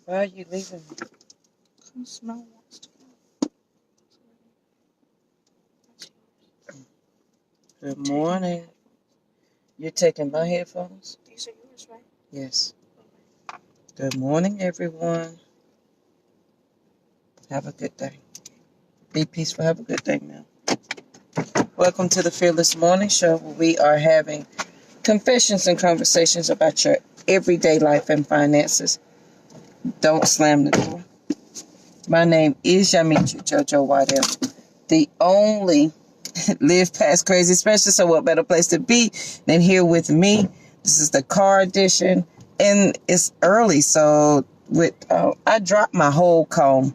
Why are you leaving? Because no one wants to go. Good morning. You're taking my headphones? These are yours, right? Yes. Good morning, everyone. Have a good day. Be peaceful. Have a good day, man. Welcome to the Fearless Morning Show, where we are having confessions and conversations about your everyday life and finances. Don't slam the door. My name is Yamichu Jojo Waddell, the only Live Past Crazy Specialist. So what better place to be than here with me? This is the car edition, and it's early, so I dropped my whole comb.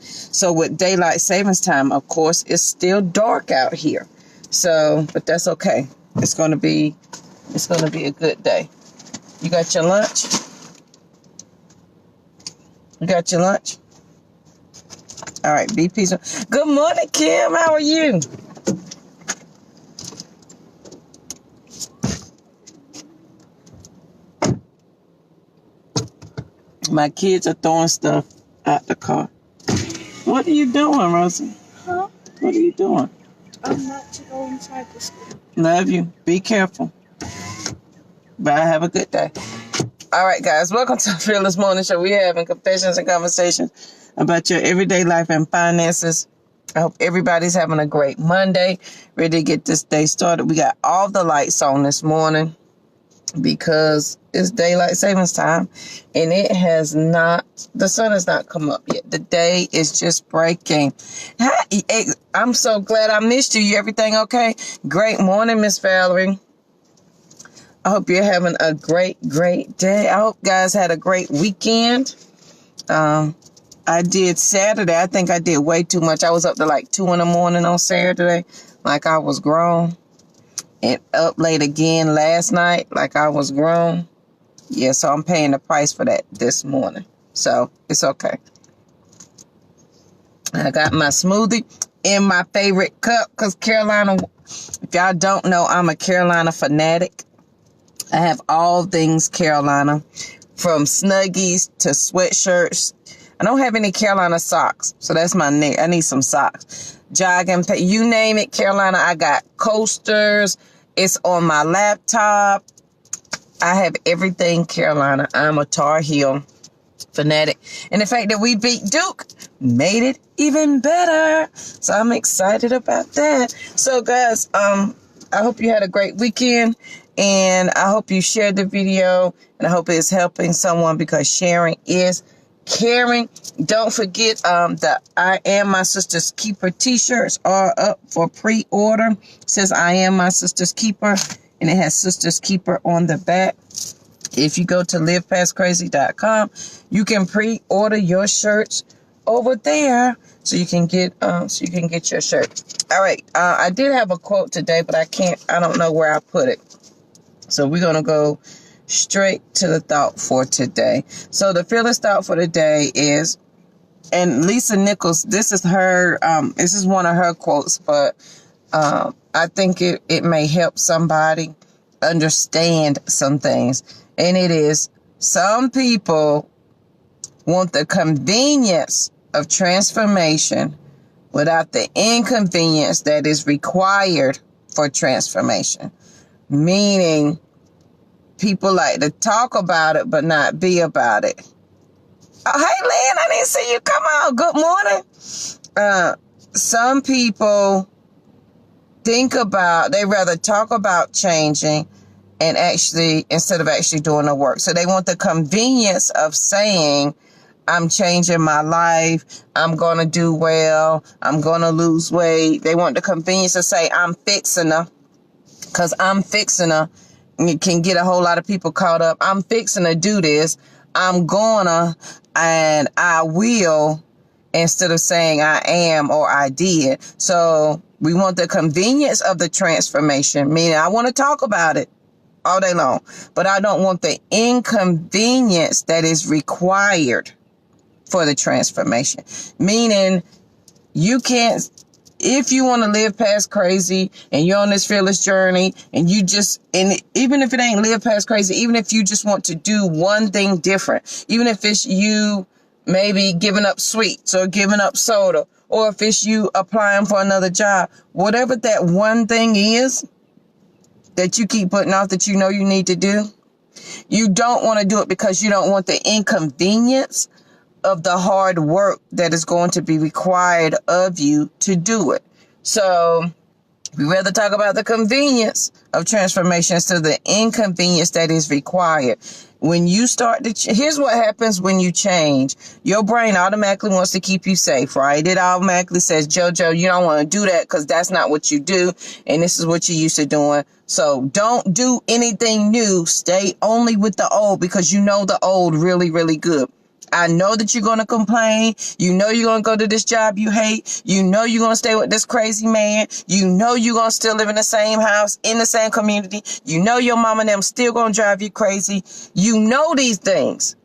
So with daylight savings time, of course, it's still dark out here. So, but that's okay. It's gonna be a good day. You got your lunch? You got your lunch? All right, be peaceful. Good morning, Kim. How are you? My kids are throwing stuff out the car. What are you doing, Rosie? Huh? What are you doing? I'm not to go inside the school. Love you. Be careful. Bye. Have a good day. All right, guys. Welcome to the Fearless Morning Show. We're having confessions and conversations about your everyday life and finances. I hope everybody's having a great Monday. Ready to get this day started. We got all the lights on this morning because it's daylight savings time, and the sun has not come up yet. The day is just breaking. Hi, I'm so glad I missed you. Everything okay? Great morning, Miss Valerie. I hope you're having a great day. I hope guys had a great weekend. I did Saturday. I think I did way too much. I was up to like 2 a.m. on Saturday, like I was grown. And up late again last night, like I was grown. Yeah, so I'm paying the price for that this morning. So it's okay. I got my smoothie in my favorite cup because Carolina, if y'all don't know, I'm a Carolina fanatic. I have all things Carolina, from Snuggies to sweatshirts. I don't have any Carolina socks, so that's my neck. I need some socks. Jogging, you name it, Carolina. I got coasters. It's on my laptop. I have everything Carolina. I'm a Tar Heel fanatic. And the fact that we beat Duke made it even better. So I'm excited about that. So guys, I hope you had a great weekend. And I hope you shared the video. And I hope it's helping someone, because sharing is caring. Don't forget the I Am My Sister's Keeper t-shirts are up for pre-order. It says I Am My Sister's Keeper, and it has Sister's Keeper on the back. If you go to livepastcrazy.com, you can pre-order your shirts over there, so you can get your shirt. All right, I did have a quote today, but I don't know where I put it. So we're gonna go straight to the thought for today. So the fearless thought for today is, and Lisa Nichols, this is one of her quotes, but I think it may help somebody understand some things. And it is, some people want the convenience of transformation without the inconvenience that is required for transformation. Meaning, people like to talk about it, but not be about it. Oh, hey, Lynn, I didn't see you come out. Good morning. Some people they rather talk about changing instead of actually doing the work. So they want the convenience of saying, I'm changing my life. I'm going to do well. I'm going to lose weight. They want the convenience of say, I'm fixing her. Because I'm fixing her. It can get a whole lot of people caught up. I'm fixing to do this. I'm gonna and I will, instead of saying I am or I did. So we want the convenience of the transformation, meaning I want to talk about it all day long, but I don't want the inconvenience that is required for the transformation. Meaning you can't if you want to live past crazy and you're on this fearless journey and even if it ain't live past crazy, even if you just want to do one thing different, even if it's you maybe giving up sweets or giving up soda, or if it's you applying for another job, whatever that one thing is that you keep putting off that you know you need to do, you don't want to do it because you don't want the inconvenience of the hard work that is going to be required of you to do it. So we rather talk about the convenience of transformation instead of the inconvenience that is required. When you start to, here's what happens when you change. Your brain automatically wants to keep you safe, right? It automatically says, JoJo, you don't want to do that because that's not what you do. And this is what you're used to doing. So don't do anything new. Stay only with the old because you know the old really, really good. I know that you're going to complain. You know you're going to go to this job you hate. You know you're going to stay with this crazy man. You know you're going to still live in the same house, in the same community. You know your mom and them still going to drive you crazy. You know these things.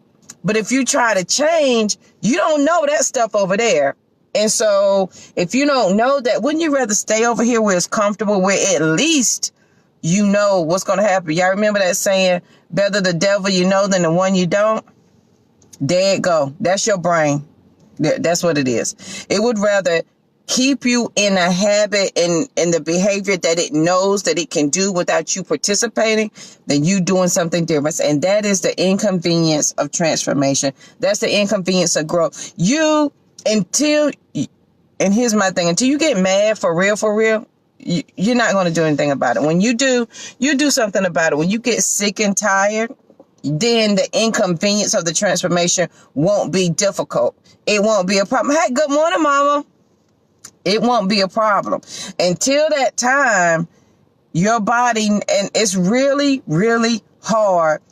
But if you try to change, you don't know that stuff over there. And so if you don't know that, wouldn't you rather stay over here where it's comfortable, where at least you know what's going to happen? Y'all remember that saying, better the devil you know than the one you don't? There it go. That's your brain. That's what it is. It would rather keep you in a habit and in the behavior that it knows that it can do without you participating than you doing something different. And that is the inconvenience of transformation. That's the inconvenience of growth. And here's my thing, until you get mad for real, you're not going to do anything about it. When you do something about it. When you get sick and tired, then the inconvenience of the transformation won't be difficult. It won't be a problem. Hey, good morning, mama. It won't be a problem. Until that time, your body, and it's really, really hard.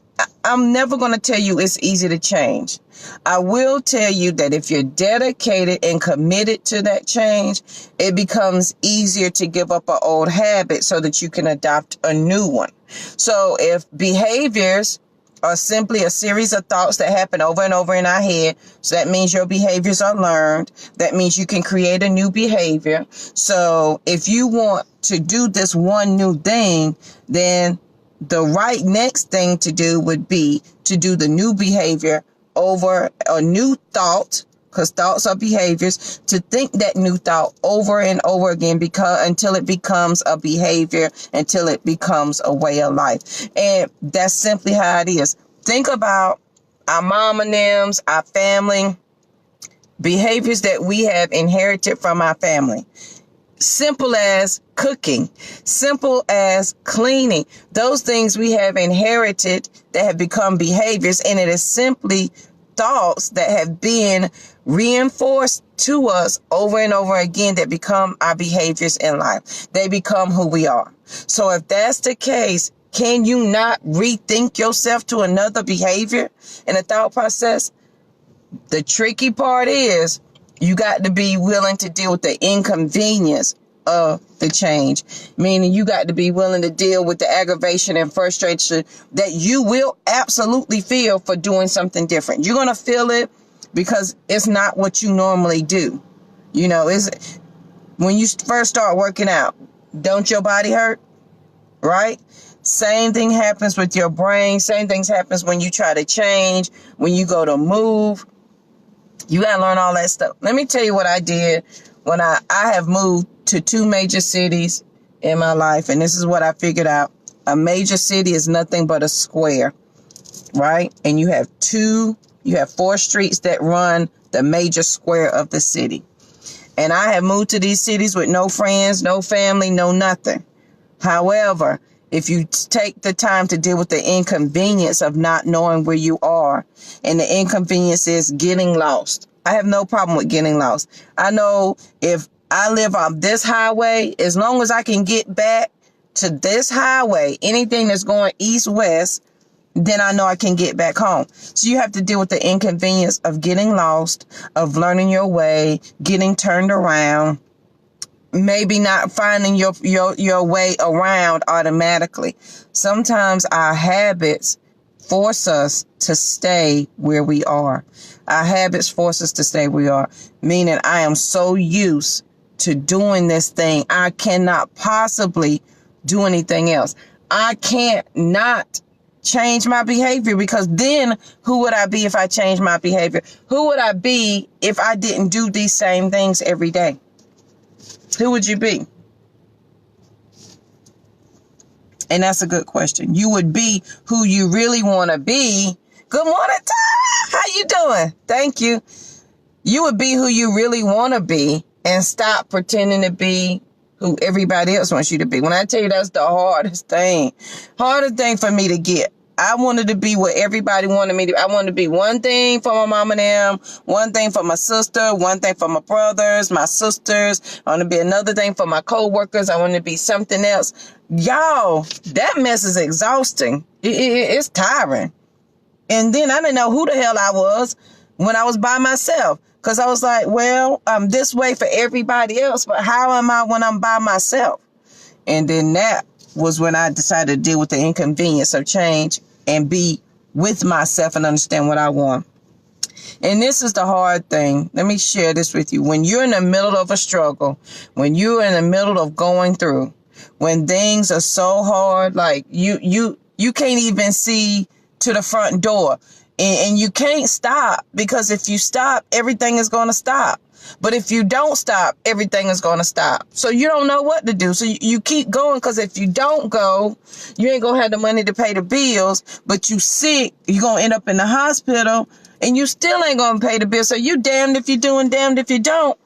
I'm never going to tell you it's easy to change. I will tell you that if you're dedicated and committed to that change, it becomes easier to give up an old habit so that you can adopt a new one. So if behaviors are simply a series of thoughts that happen over and over in our head. So that means your behaviors are learned. That means you can create a new behavior. So if you want to do this one new thing, then the right next thing to do would be to do the new behavior over a new thought, because thoughts are behaviors, to think that new thought over and over again until it becomes a behavior, until it becomes a way of life. And that's simply how it is. Think about our mom and them, our family, behaviors that we have inherited from our family. Simple as cooking, simple as cleaning. Those things we have inherited that have become behaviors, and it is simply thoughts that have been reinforced to us over and over again that become our behaviors in life. They become who we are. So if that's the case, can you not rethink yourself to another behavior in a thought process? The tricky part is you got to be willing to deal with the inconvenience of the change, meaning you got to be willing to deal with the aggravation and frustration that you will absolutely feel for doing something different. You're going to feel it because it's not what you normally do. You know, when you first start working out, don't your body hurt? Right? Same thing happens with your brain. Same things happens when you try to change, when you go to move. You got to learn all that stuff. Let me tell you what I did when I have moved to 2 major cities in my life. And this is what I figured out. A major city is nothing but a square, right? And you have 4 streets that run the major square of the city. And I have moved to these cities with no friends, no family, no nothing. However, if you take the time to deal with the inconvenience of not knowing where you are, and the inconvenience is getting lost. I have no problem with getting lost. I know if I live on this highway, as long as I can get back to this highway, anything that's going east-west, then I know I can get back home. So you have to deal with the inconvenience of getting lost, of learning your way, getting turned around, maybe not finding your way around automatically. Sometimes our habits force us to stay where we are. Our habits force us to stay where we are, meaning I am so used to doing this thing. I cannot possibly do anything else. I can't not change my behavior, because then who would I be if I changed my behavior? Who would I be if I didn't do these same things every day? Who would you be? And that's a good question. You would be who you really want to be. Good morning, Tara. How you doing? Thank you. You would be who you really want to be and stop pretending to be who everybody else wants you to be. When I tell you that's the hardest thing for me to get. I wanted to be what everybody wanted me to be. I wanted to be one thing for my mom and them, one thing for my sister, one thing for my brothers, my sisters. I want to be another thing for my co-workers. I want to be something else. Y'all, that mess is exhausting. It's tiring. And then I didn't know who the hell I was when I was by myself. Because I was like, well, I'm this way for everybody else, but how am I when I'm by myself? And then that was when I decided to deal with the inconvenience of change and be with myself and understand what I want. And this is the hard thing. Let me share this with you. When you're in the middle of a struggle, when you're in the middle of going through, when things are so hard, like you can't even see to the front door. And you can't stop, because if you stop, everything is going to stop. But if you don't stop, everything is going to stop. So you don't know what to do. So you keep going, because if you don't go, you ain't going to have the money to pay the bills. But you sick, you're going to end up in the hospital, and you still ain't going to pay the bill. So you damned if you do and damned if you don't.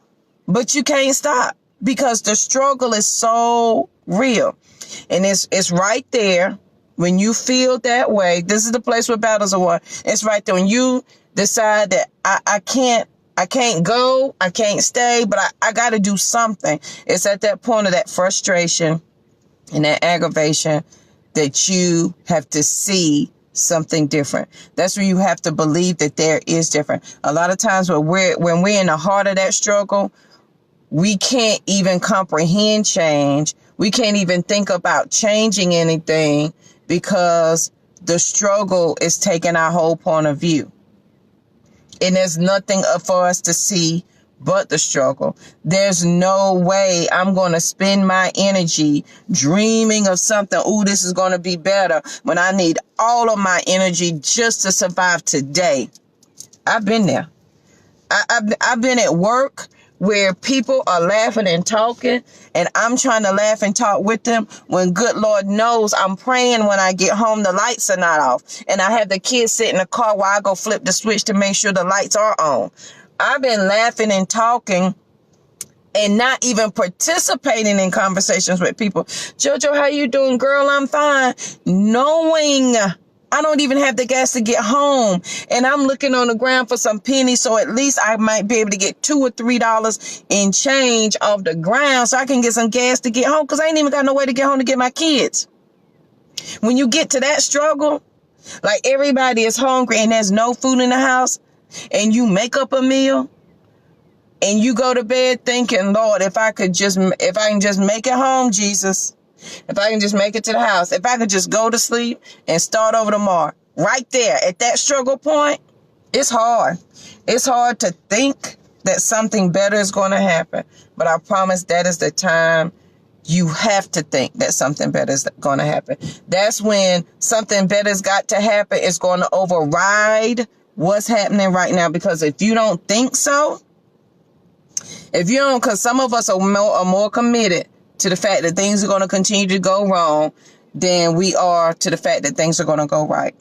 But you can't stop, because the struggle is so real. And it's right there. When you feel that way, this is the place where battles are won. It's right there. When you decide that I can't go, I can't stay, but I got to do something. It's at that point of that frustration and that aggravation that you have to see something different. That's where you have to believe that there is different. A lot of times when we're in the heart of that struggle, we can't even comprehend change. We can't even think about changing anything, because the struggle is taking our whole point of view. And there's nothing for us to see but the struggle. There's no way I'm going to spend my energy dreaming of something. Ooh, this is going to be better, when I need all of my energy just to survive today. I've been there. I've been at work where people are laughing and talking, and I'm trying to laugh and talk with them, when good Lord knows I'm praying when I get home the lights are not off, and I have the kids sit in the car while I go flip the switch to make sure the lights are on. I've been laughing and talking and not even participating in conversations with people. Jojo, how you doing? Girl, I'm fine. Knowing I don't even have the gas to get home, and I'm looking on the ground for some pennies, so at least I might be able to get $2 or $3 in change off the ground so I can get some gas to get home, because I ain't even got no way to get home to get my kids. When you get to that struggle, like everybody is hungry and there's no food in the house, and you make up a meal and you go to bed thinking, Lord, if I can just make it home, Jesus. If I can just make it to the house, if I could just go to sleep and start over tomorrow, right there at that struggle point, it's hard. It's hard to think that something better is going to happen. But I promise that is the time you have to think that something better is going to happen. That's when something better has got to happen. It's going to override what's happening right now. Because if you don't think so, because some of us are more committed to the fact that things are going to continue to go wrong than we are to the fact that things are going to go right.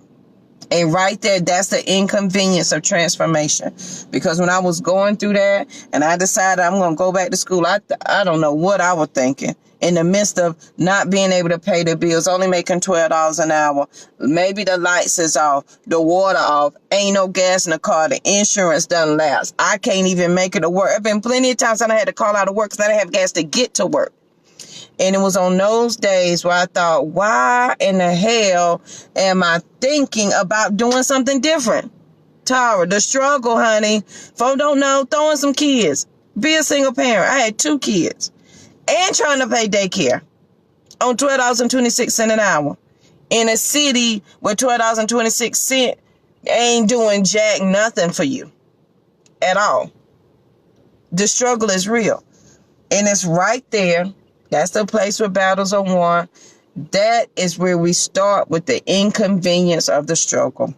And right there, that's the inconvenience of transformation. Because when I was going through that and I decided I'm going to go back to school, I don't know what I was thinking. In the midst of not being able to pay the bills, only making $12 an hour. Maybe the lights is off, the water off, ain't no gas in the car, the insurance doesn't last. I can't even make it to work. There have been plenty of times I had to call out of work because I didn't have gas to get to work. And it was on those days where I thought, why in the hell am I thinking about doing something different? Tara, the struggle, honey. Folks don't know, throwing some kids. Be a single parent. I had 2 kids. And trying to pay daycare on $12.26 an hour. In a city where $12.26 ain't doing jack nothing for you at all. The struggle is real. And it's right there. That's the place where battles are won. That is where we start with the inconvenience of the struggle,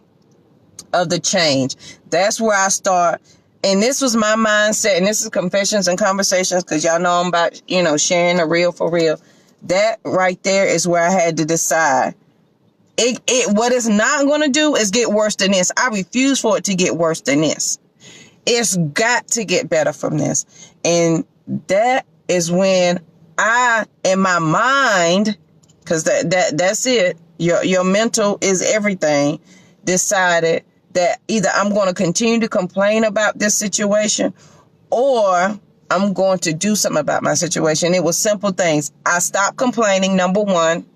of the change. That's where I start. And this was my mindset. And this is Confessions and Conversations, because y'all know I'm about, sharing the real for real. That right there is where I had to decide. What it's not going to do is get worse than this. I refuse for it to get worse than this. It's got to get better from this. And that is when I, in my mind, because that's it, your mental is everything, decided that either I'm going to continue to complain about this situation or I'm going to do something about my situation. It was simple things. I stopped complaining, number one.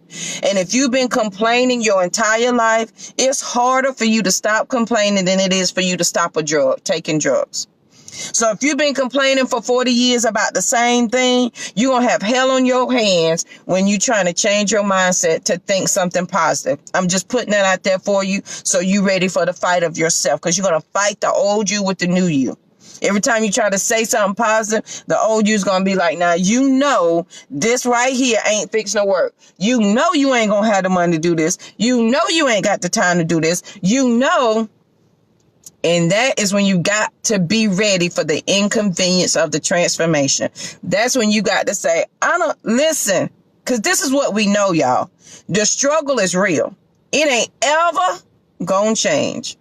And if you've been complaining your entire life, it's harder for you to stop complaining than it is for you to stop taking drugs. So if you've been complaining for 40 years about the same thing, you're going to have hell on your hands when you're trying to change your mindset to think something positive. I'm just putting that out there for you so you're ready for the fight of yourself, because you're going to fight the old you with the new you. Every time you try to say something positive, the old you's going to be like, now, this right here ain't fixing to work. You ain't going to have the money to do this. You ain't got the time to do this. And that is when you got to be ready for the inconvenience of the transformation. That's when you got to say, listen, because this is what we know, y'all. The struggle is real. It ain't ever gonna change.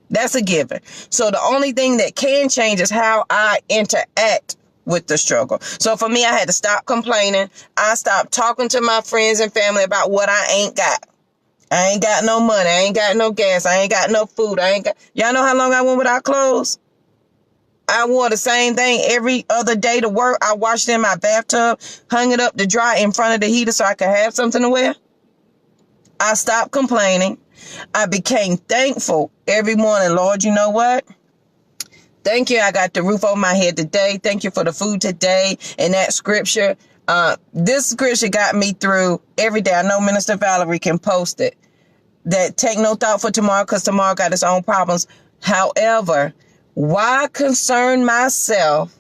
That's a given. So the only thing that can change is how I interact with the struggle. So for me, I had to stop complaining. I stopped talking to my friends and family about what I ain't got. I ain't got no money. I ain't got no gas. I ain't got no food. Y'all know how long I went without clothes? I wore the same thing every other day to work. I washed it in my bathtub, hung it up to dry in front of the heater so I could have something to wear. I stopped complaining. I became thankful every morning. Lord, you know what? Thank you. I got the roof over my head today. Thank you for the food today. And that scripture, this scripture got me through every day. I know Minister Valerie can post it. That take no thought for tomorrow, because tomorrow got its own problems. However, why concern myself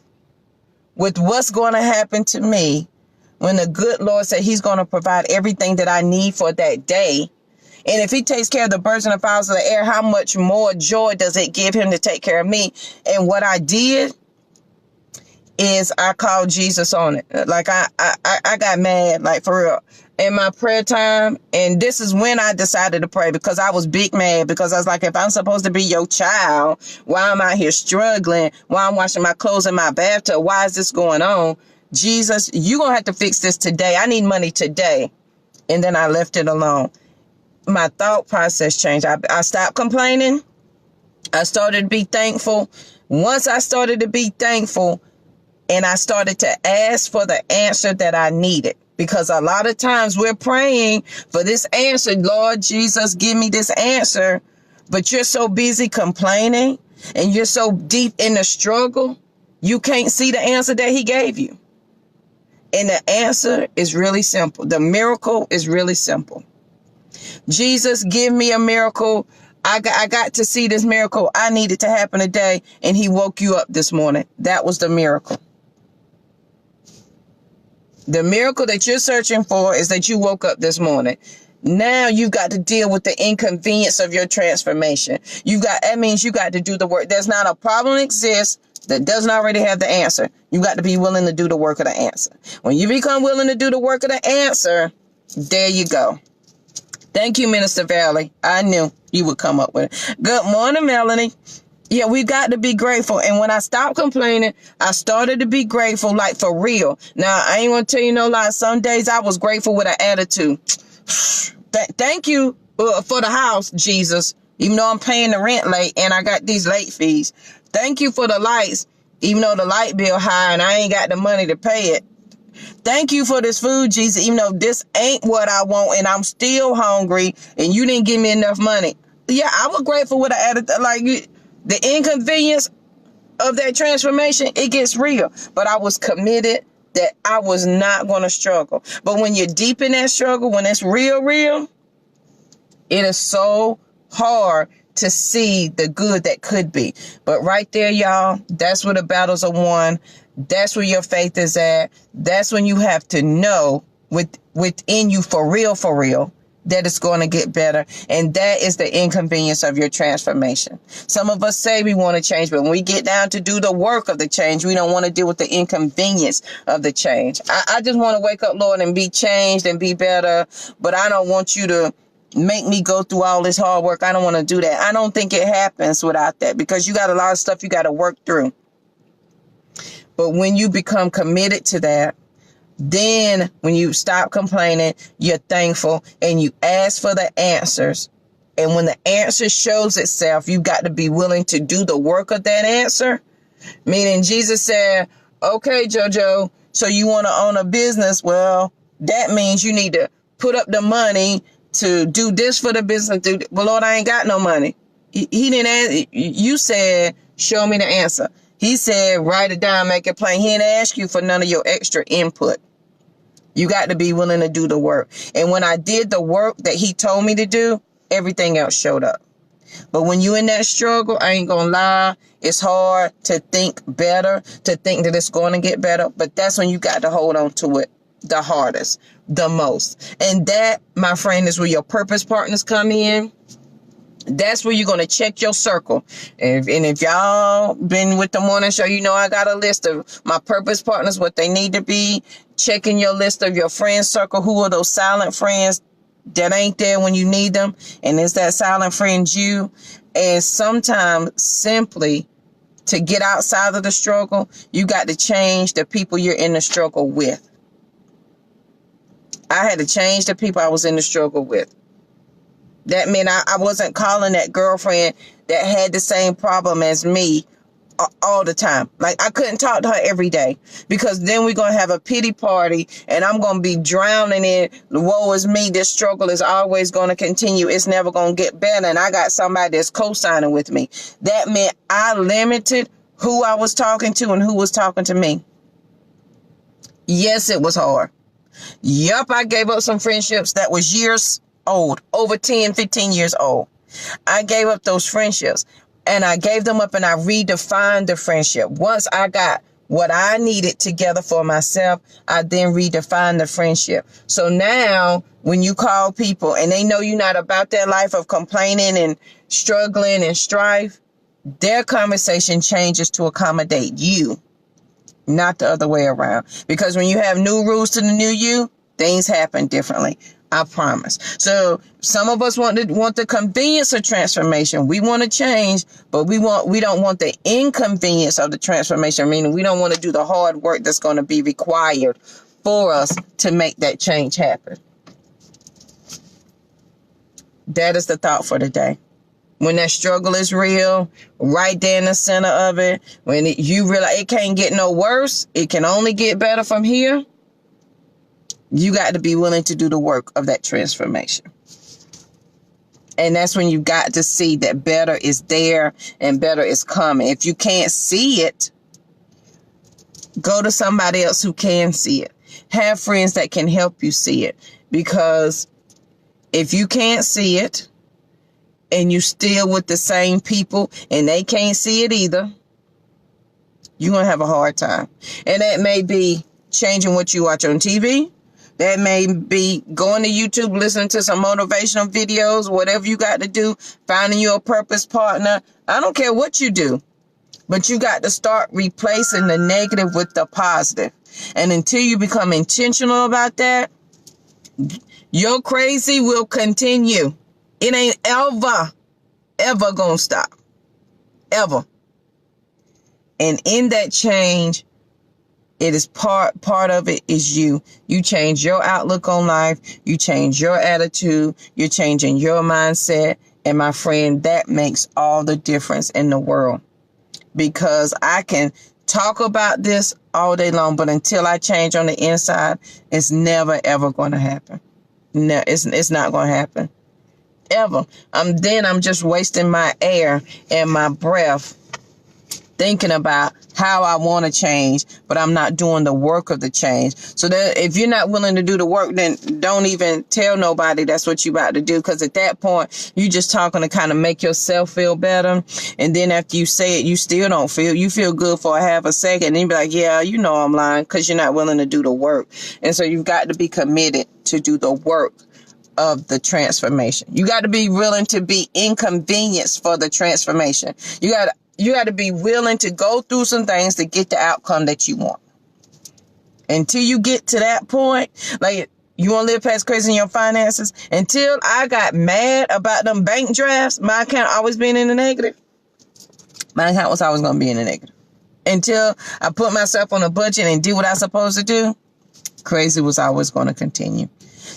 with what's going to happen to me when the good Lord said he's going to provide everything that I need for that day? And if he takes care of the birds and the fowls of the air, how much more joy does it give him to take care of me? And what I did is I called Jesus on it. Like I got mad, like for real, in my prayer time. And this is when I decided to pray, because I was big mad, because I was like, if I'm supposed to be your child, why am I here struggling? Why I'm washing my clothes in my bathtub? Why is this going on? Jesus, you're going to have to fix this today. I need money today. And then I left it alone. My thought process changed. I stopped complaining. I started to be thankful. Once I started to be thankful, and I started to ask for the answer that I needed, because a lot of times we're praying for this answer. Lord Jesus, give me this answer. But you're so busy complaining and you're so deep in the struggle, you can't see the answer that he gave you. And the answer is really simple. The miracle is really simple. Jesus, give me a miracle. I got to see this miracle. I needed to happen today. And he woke you up this morning. That was the miracle. The miracle that you're searching for is that you woke up this morning. Now you've got to deal with the inconvenience of your transformation. That means you got to do the work. There's not a problem exists that doesn't already have the answer. You got to be willing to do the work of the answer. When you become willing to do the work of the answer, there you go. Thank you, Minister Valley. I knew you would come up with it. Good morning, Melanie. Yeah, we got to be grateful. And when I stopped complaining, I started to be grateful, like for real. Now, I ain't going to tell you no lie. Some days I was grateful with an attitude. Thank you for the house, Jesus, even though I'm paying the rent late and I got these late fees. Thank you for the lights, even though the light bill high and I ain't got the money to pay it. Thank you for this food, Jesus, even though this ain't what I want and I'm still hungry and you didn't give me enough money. Yeah, I was grateful with an attitude, like the inconvenience of that transformation, it gets real. But I was committed that I was not going to struggle. But when you're deep in that struggle, when it's real, it is so hard to see the good that could be. But right there, y'all, that's where the battles are won. That's where your faith is at. That's when you have to know within you for real, that it's going to get better. And that is the inconvenience of your transformation. Some of us say we want to change, but when we get down to do the work of the change, we don't want to deal with the inconvenience of the change. I just want to wake up, Lord, and be changed and be better. But I don't want you to make me go through all this hard work. I don't want to do that. I don't think it happens without that, because you got a lot of stuff you got to work through. But when you become committed to that, then when you stop complaining, you're thankful and you ask for the answers. And when the answer shows itself, you got to be willing to do the work of that answer. Meaning Jesus said, okay, JoJo, so you want to own a business? Well, that means you need to put up the money to do this for the business. Well, Lord, I ain't got no money. He didn't ask. You said, show me the answer. He said, write it down, make it plain. He didn't ask you for none of your extra input. You got to be willing to do the work. And when I did the work that he told me to do, everything else showed up. But when you're in that struggle, I ain't going to lie, it's hard to think better, to think that it's going to get better. But that's when you got to hold on to it the hardest, the most. And that, my friend, is where your purpose partners come in. That's where you're going to check your circle. And if y'all been with the morning show, you know I got a list of my purpose partners, what they need to be. Checking your list of your friend circle. Who are those silent friends that ain't there when you need them? And is that silent friend you? And sometimes simply to get outside of the struggle, you got to change the people you're in the struggle with. I had to change the people I was in the struggle with. That meant I wasn't calling that girlfriend that had the same problem as me all the time. Like, I couldn't talk to her every day, because then we're going to have a pity party and I'm going to be drowning in woe is me. This struggle is always going to continue. It's never going to get better. And I got somebody that's co-signing with me. That meant I limited who I was talking to and who was talking to me. Yes, it was hard. Yup, I gave up some friendships that was years old, over 10, 15 years old. I gave up those friendships, and I gave them up, and I redefined the friendship. Once I got what I needed together for myself, I then redefined the friendship. So now when you call people and they know you're not about that life of complaining and struggling and strife, their conversation changes to accommodate you, not the other way around. Because when you have new rules to the new you, things happen differently. I promise. So some of us want the convenience of transformation. We want to change, but we don't want the inconvenience of the transformation. Meaning we don't want to do the hard work that's going to be required for us to make that change happen. That is the thought for today. When that struggle is real, right there in the center of it, when you realize it can't get no worse, it can only get better from here. You got to be willing to do the work of that transformation. And that's when you got to see that better is there and better is coming. If you can't see it, go to somebody else who can see it. Have friends that can help you see it. Because if you can't see it and you still with the same people and they can't see it either, you're going to have a hard time. And that may be changing what you watch on TV. That may be going to YouTube, listening to some motivational videos, whatever you got to do, finding you a purpose partner. I don't care what you do, but you got to start replacing the negative with the positive. And until you become intentional about that, your crazy will continue. It ain't ever gonna stop. Ever. And in that change, it is part of it is you. You change your outlook on life. You change your attitude. You're changing your mindset. And my friend, that makes all the difference in the world. Because I can talk about this all day long, but until I change on the inside, it's never, ever going to happen. No, it's not going to happen. Ever. I'm just wasting my air and my breath thinking about how I want to change, but I'm not doing the work of the change. So that if you're not willing to do the work, then don't even tell nobody that's what you about to do. Because at that point, you just talking to kind of make yourself feel better. And then after you say it, you still don't feel, you feel good for a half a second. And you be like, yeah, you know I'm lying, because you're not willing to do the work. And so you've got to be committed to do the work of the transformation. You got to be willing to be inconvenienced for the transformation. You got to be willing to go through some things to get the outcome that you want. Until you get to that point, like you want to live past crazy in your finances. Until I got mad about them bank drafts, my account always being in the negative. My account was always going to be in the negative. Until I put myself on a budget and do what I supposed to do, crazy was always going to continue.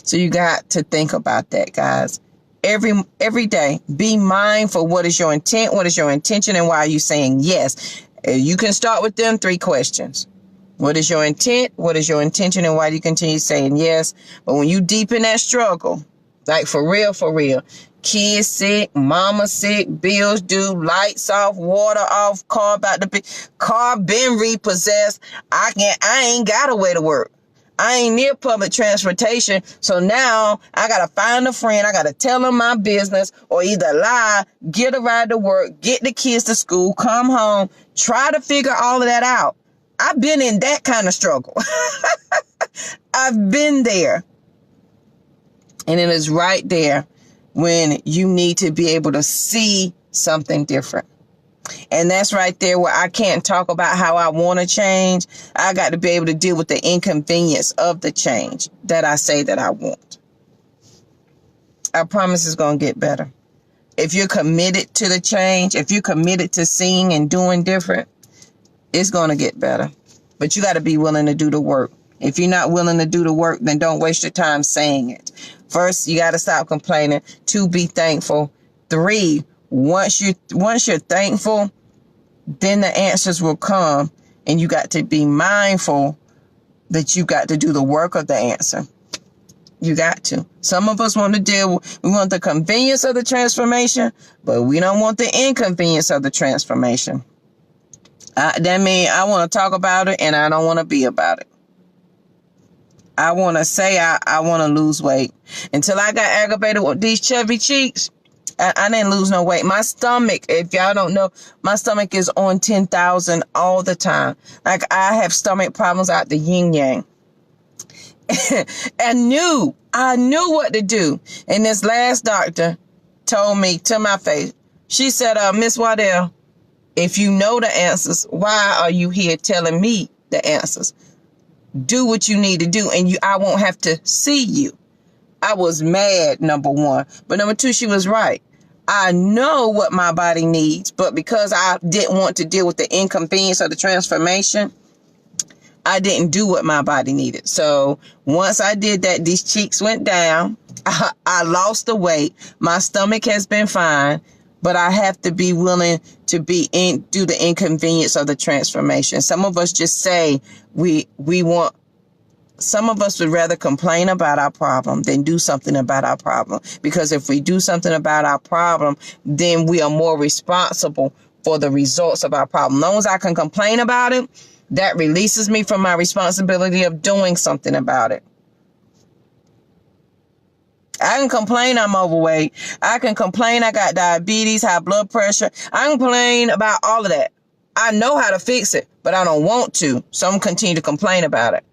So you got to think about that, guys. Every day, be mindful. What is your intent? What is your intention? And why are you saying yes? You can start with them 3 questions. What is your intent? What is your intention? And why do you continue saying yes? But when you deep in that struggle, like for real, kids sick, mama sick, bills due, lights off, water off, car been repossessed. I ain't got a way to work. I ain't near public transportation. So now I got to find a friend. I got to tell them my business, or either lie, get a ride to work, get the kids to school, come home, try to figure all of that out. I've been in that kind of struggle. I've been there. And it is right there when you need to be able to see something different. And that's right there where I can't talk about how I want to change. I got to be able to deal with the inconvenience of the change that I say that I want. I promise it's going to get better. If you're committed to the change, if you're committed to seeing and doing different, it's going to get better. But you got to be willing to do the work. If you're not willing to do the work, then don't waste your time saying it. First, you got to stop complaining. 2, be thankful. 3, once you're thankful, then the answers will come, and you got to be mindful that you got to do the work of the answer. You got to. Some of us want we want the convenience of the transformation, but we don't want the inconvenience of the transformation. That means I want to talk about it, and I don't want to be about it. I want to say I want to lose weight. Until I got aggravated with these chubby cheeks, I didn't lose no weight. My stomach, if y'all don't know, my stomach is on 10,000 all the time. Like, I have stomach problems out the yin yang. I knew what to do. And this last doctor told me to my face, she said, Miss Waddell, if you know the answers, why are you here telling me the answers? Do what you need to do, and I won't have to see you. I was mad, number 1. But number 2, she was right. I know what my body needs, but because I didn't want to deal with the inconvenience of the transformation, I didn't do what my body needed. So once I did that, these cheeks went down. I lost the weight. My stomach has been fine, but I have to be willing to do the inconvenience of the transformation. Some of us just say we want. Some of us would rather complain about our problem than do something about our problem. Because if we do something about our problem, then we are more responsible for the results of our problem. As long as I can complain about it, that releases me from my responsibility of doing something about it. I can complain I'm overweight. I can complain I got diabetes, high blood pressure. I can complain about all of that. I know how to fix it, but I don't want to. So I'm going to continue to complain about it.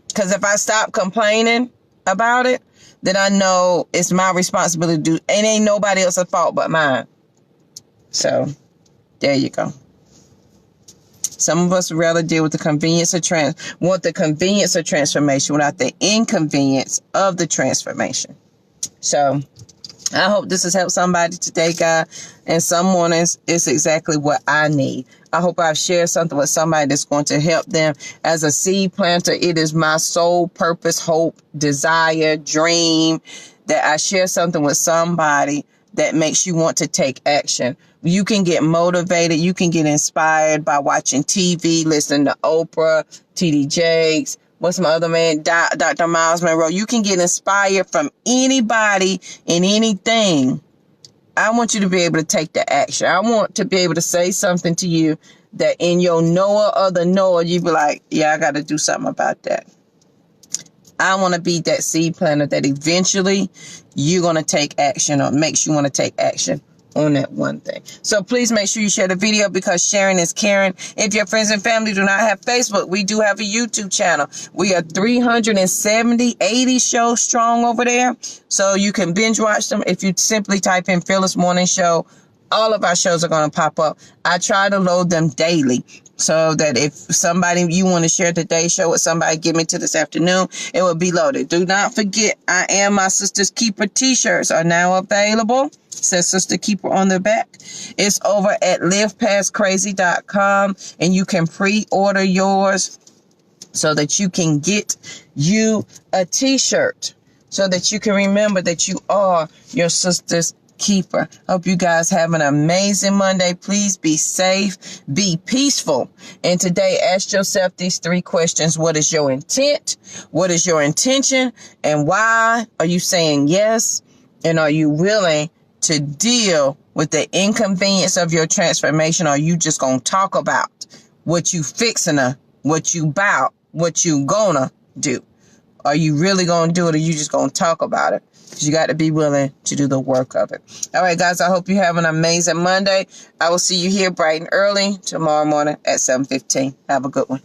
Because if I stop complaining about it, then I know it's my responsibility to do. It ain't nobody else's fault but mine. So there you go. Some of us would rather deal with the convenience of transformation without the inconvenience of the transformation. So I hope this has helped somebody today, God. And some mornings it's exactly what I need. I hope I've shared something with somebody that's going to help them. As a seed planter, it is my sole purpose, hope, desire, dream that I share something with somebody that makes you want to take action. You can get motivated. You can get inspired by watching TV, listening to Oprah, T.D. Jakes. What's my other man? Dr. Miles Monroe. You can get inspired from anybody and anything I want you to be able to take the action. I want to be able to say something to you that in your knower or the knower, you be like, yeah, I got to do something about that. I want to be that seed planter that eventually you're going to take action or makes you want to take action on that one thing. So please make sure you share the video because sharing is caring. If your friends and family do not have Facebook, we do have a YouTube channel. We are 80 shows strong over there. So you can binge watch them. If you simply type in Fearless Morning Show, all of our shows are going to pop up. I try to load them daily so that if somebody, you want to share today's show with somebody, give me to this afternoon, it will be loaded. Do not forget, I Am My Sister's Keeper t-shirts are now available. It says Sister Keeper on the back. It's over at livepastcrazy.com and you can pre-order yours so that you can get you a t-shirt so that you can remember that you are your sister's keeper. Hope you guys have an amazing Monday. Please be safe, be peaceful. And today, ask yourself these 3 questions. What is your intent? What is your intention? And why are you saying yes? And are you willing to deal with the inconvenience of your transformation? Or are you just going to talk about what you fixing to, what you about, what you gonna do? Are you really going to do it, or you just going to talk about it? Because you got to be willing to do the work of it. All right, guys, I hope you have an amazing Monday. I will see you here bright and early tomorrow morning at 7:15. Have a good one.